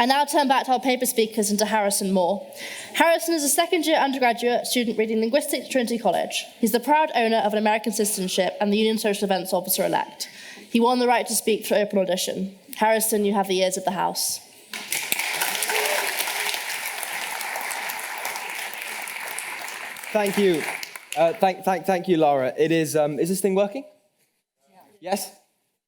I now turn back to our paper speakers and to Harrison Moore. Harrison is a second-year undergraduate student reading linguistics at Trinity College. He's the proud owner of an American citizenship and the Union Social Events Officer-elect. He won the right to speak for open audition. Harrison, you have the ears of the House. Thank you. Thank you, Lara. It is this thing working? Yeah. Yes?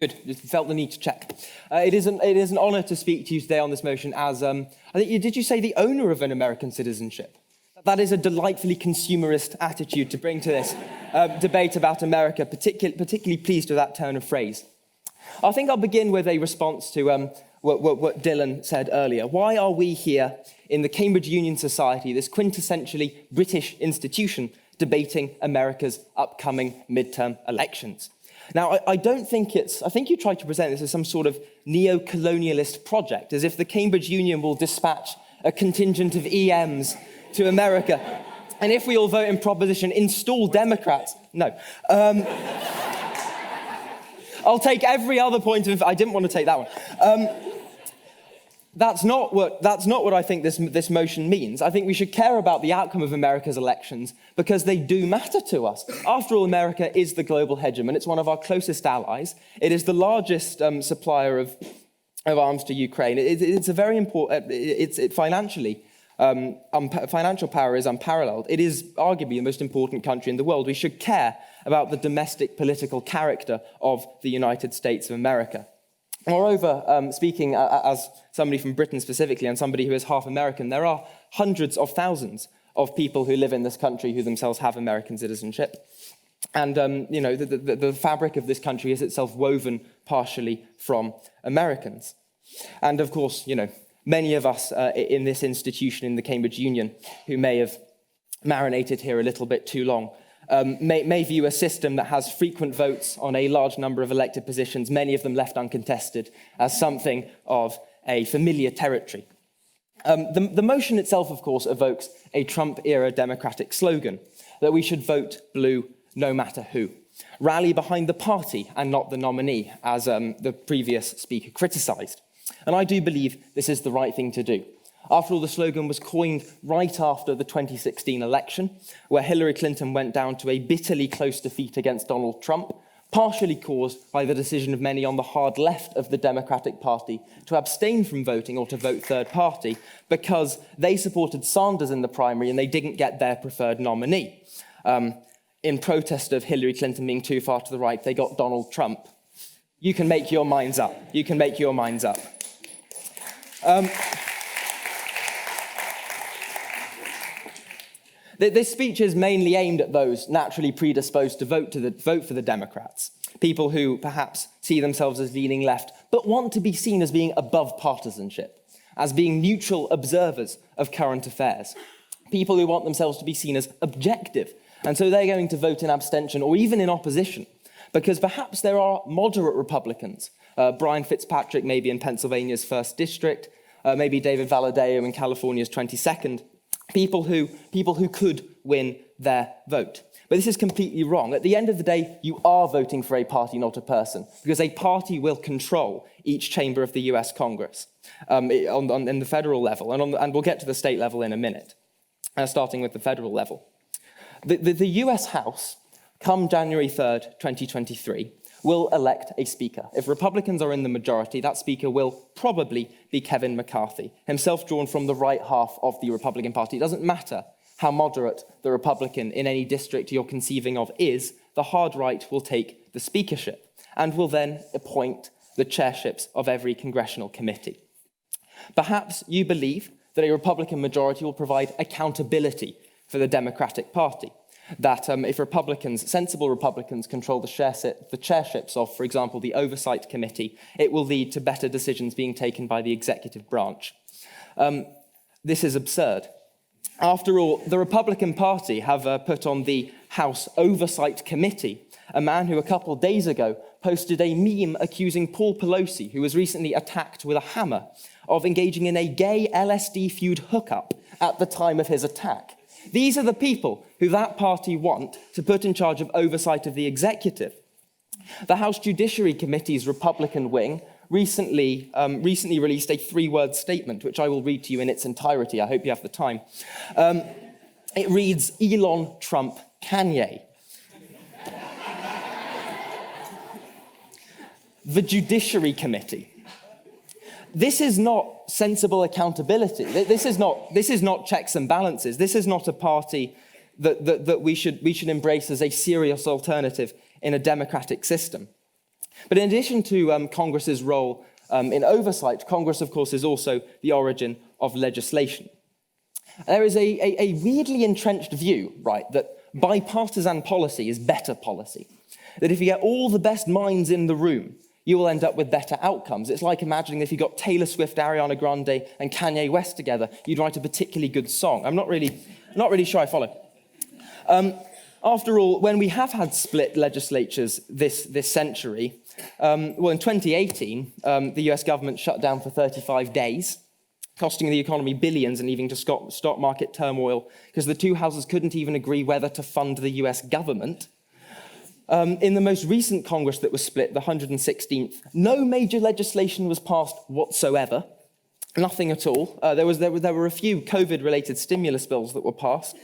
Good. Just felt the need to check. It is an honour to speak to you today on this motion as, did you say the owner of an American citizenship? That is a delightfully consumerist attitude to bring to this debate about America, particularly pleased with that turn of phrase. I think I'll begin with a response to what Dylan said earlier. Why are we here in the Cambridge Union Society, this quintessentially British institution, debating America's upcoming midterm elections? Now, I think you tried to present this as some sort of neo-colonialist project, as if the Cambridge Union will dispatch a contingent of EMs to America. And if we all vote in proposition, install Democrats. No. I'll take every other point of... I didn't want to take that one. That's not what I think this motion means. I think we should care about the outcome of America's elections because they do matter to us. After all, America is the global hegemon. It's one of our closest allies. It is the largest supplier of arms to Ukraine. It's a very important... financially, financial power is unparalleled. It is arguably the most important country in the world. We should care about the domestic political character of the United States of America. Moreover, speaking as somebody from Britain specifically and somebody who is half American, there are hundreds of thousands of people who live in this country who themselves have American citizenship. And, the fabric of this country is itself woven partially from Americans. And, of course, many of us in this institution, in the Cambridge Union, who may have marinated here a little bit too long, may view a system that has frequent votes on a large number of elected positions, many of them left uncontested, as something of a familiar territory. The motion itself, of course, evokes a Trump-era Democratic slogan that we should vote blue no matter who. Rally behind the party and not the nominee, as the previous speaker criticised. And I do believe this is the right thing to do. After all, the slogan was coined right after the 2016 election, where Hillary Clinton went down to a bitterly close defeat against Donald Trump, partially caused by the decision of many on the hard left of the Democratic Party to abstain from voting or to vote third party because they supported Sanders in the primary and they didn't get their preferred nominee. In protest of Hillary Clinton being too far to the right, they got Donald Trump. You can make your minds up. You can make your minds up. This speech is mainly aimed at those naturally predisposed to vote for the Democrats, people who perhaps see themselves as leaning left, but want to be seen as being above partisanship, as being neutral observers of current affairs, people who want themselves to be seen as objective, and so they're going to vote in abstention or even in opposition, because perhaps there are moderate Republicans, Brian Fitzpatrick maybe in Pennsylvania's 1st District, maybe David Valadao in California's 22nd, people who could win their vote. But this is completely wrong. At the end of the day, you are voting for a party, not a person, because a party will control each chamber of the US Congress in the federal level, and we'll get to the state level in a minute, starting with the federal level. The US House, come January 3rd, 2023, will elect a speaker. If Republicans are in the majority, that speaker will probably be Kevin McCarthy, himself drawn from the right half of the Republican Party. It doesn't matter how moderate the Republican in any district you're conceiving of is, the hard right will take the speakership and will then appoint the chairships of every congressional committee. Perhaps you believe that a Republican majority will provide accountability for the Democratic Party. That if sensible Republicans control the chairships of, for example, the Oversight Committee, it will lead to better decisions being taken by the executive branch. This is absurd. After all, the Republican Party have put on the House Oversight Committee a man who a couple of days ago posted a meme accusing Paul Pelosi, who was recently attacked with a hammer, of engaging in a gay LSD-fueled hookup at the time of his attack. These are the people who that party want to put in charge of oversight of the executive. The House Judiciary Committee's Republican wing recently released a 3-word statement, which I will read to you in its entirety. I hope you have the time. It reads, Elon, Trump, Kanye. The Judiciary Committee. This is not sensible accountability. This is not checks and balances. This is not a party that we should embrace as a serious alternative in a democratic system. But in addition to Congress's role in oversight, Congress, of course, is also the origin of legislation. There is a weirdly entrenched view, right, that bipartisan policy is better policy. That if you get all the best minds in the room, you will end up with better outcomes. It's like imagining if you got Taylor Swift, Ariana Grande, and Kanye West together, you'd write a particularly good song. I'm not really sure I follow. After all, when we have had split legislatures this century, in 2018, the US government shut down for 35 days, costing the economy billions and leading to stock market turmoil because the two houses couldn't even agree whether to fund the US government. In the most recent Congress that was split, the 116th, no major legislation was passed whatsoever. Nothing at all. There were a few COVID-related stimulus bills that were passed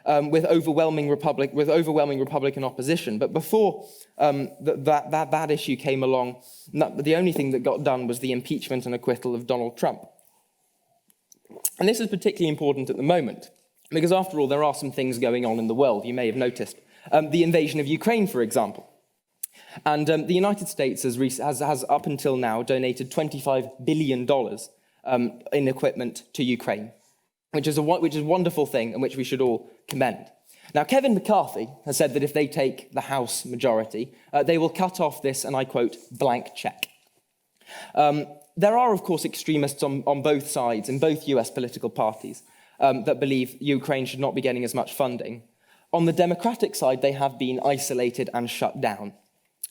with overwhelming Republican opposition. But before that issue came along, the only thing that got done was the impeachment and acquittal of Donald Trump. And this is particularly important at the moment, because after all, there are some things going on in the world, you may have noticed. The invasion of Ukraine, for example. And the United States has up until now donated $25 billion in equipment to Ukraine, which is a wonderful thing and which we should all commend. Now, Kevin McCarthy has said that if they take the House majority, they will cut off this, and I quote, blank check. There are, of course, extremists on both sides, in both US political parties, that believe Ukraine should not be getting as much funding. On the Democratic side, they have been isolated and shut down.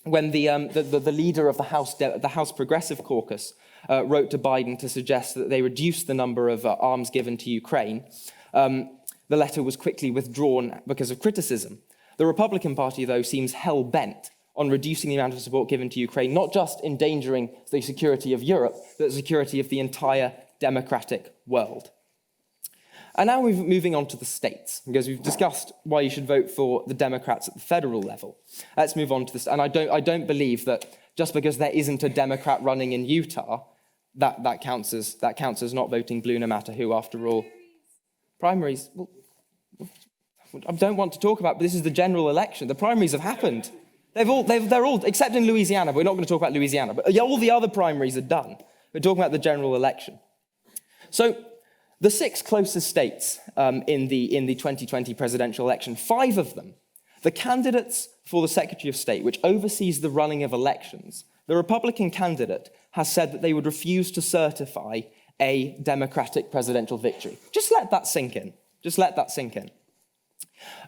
When the leader of the House Progressive Caucus wrote to Biden to suggest that they reduce the number of arms given to Ukraine, the letter was quickly withdrawn because of criticism. The Republican Party, though, seems hell-bent on reducing the amount of support given to Ukraine, not just endangering the security of Europe, but the security of the entire democratic world. And now we're moving on to the states, because we've discussed why you should vote for the Democrats at the federal level. Let's move on to this. And I don't believe that just because there isn't a Democrat running in Utah, that counts as not voting blue, no matter who. After all, primaries. Well, I don't want to talk about, but this is the general election. The primaries have happened. They're all, except in Louisiana. But we're not going to talk about Louisiana. But all the other primaries are done. We're talking about the general election. So, the 6 closest states in the 2020 presidential election, 5 of them, the candidates for the Secretary of State, which oversees the running of elections, the Republican candidate has said that they would refuse to certify a Democratic presidential victory. Just let that sink in. Just let that sink in.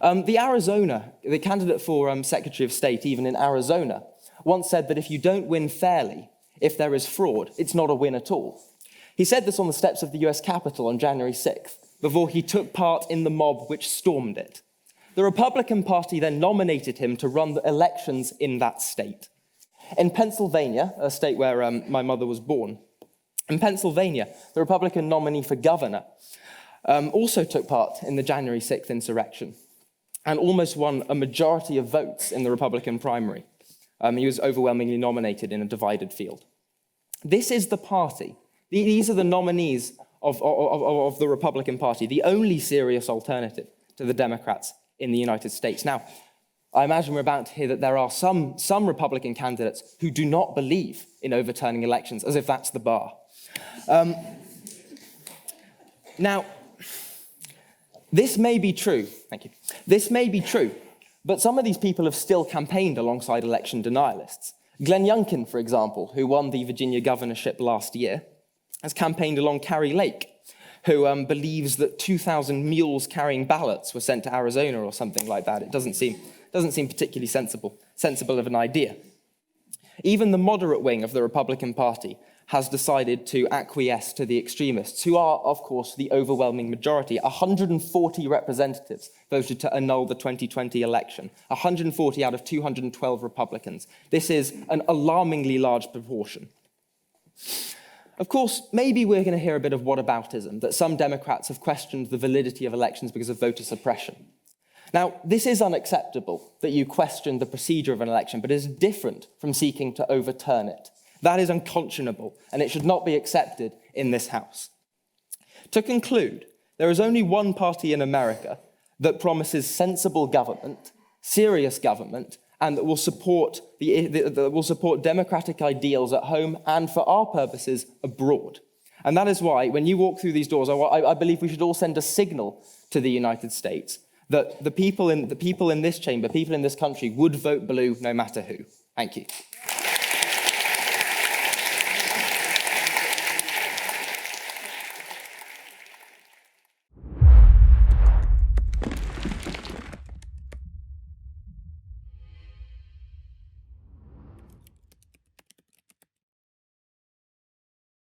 The candidate for Secretary of State, even in Arizona, once said that if you don't win fairly, if there is fraud, it's not a win at all. He said this on the steps of the US Capitol on January 6th, before he took part in the mob which stormed it. The Republican Party then nominated him to run the elections in that state. In Pennsylvania, a state where my mother was born, in Pennsylvania, the Republican nominee for governor also took part in the January 6th insurrection and almost won a majority of votes in the Republican primary. He was overwhelmingly nominated in a divided field. This is the party. These are the nominees of the Republican Party, the only serious alternative to the Democrats in the United States. Now, I imagine we're about to hear that there are some Republican candidates who do not believe in overturning elections, as if that's the bar. Now, this may be true. Thank you. This may be true, but some of these people have still campaigned alongside election denialists. Glenn Youngkin, for example, who won the Virginia governorship last year, has campaigned along Carrie Lake, who believes that 2,000 mules carrying ballots were sent to Arizona or something like that. It doesn't seem particularly sensible of an idea. Even the moderate wing of the Republican Party has decided to acquiesce to the extremists, who are, of course, the overwhelming majority. 140 representatives voted to annul the 2020 election, 140 out of 212 Republicans. This is an alarmingly large proportion. Of course, maybe we're going to hear a bit of whataboutism, that some Democrats have questioned the validity of elections because of voter suppression. Now, this is unacceptable, that you question the procedure of an election, but it is different from seeking to overturn it. That is unconscionable, and it should not be accepted in this House. To conclude, there is only one party in America that promises sensible government, serious government, and that will support democratic ideals at home and, for our purposes, abroad. And that is why, when you walk through these doors, I believe we should all send a signal to the United States that the people in this chamber, people in this country, would vote blue no matter who. Thank you.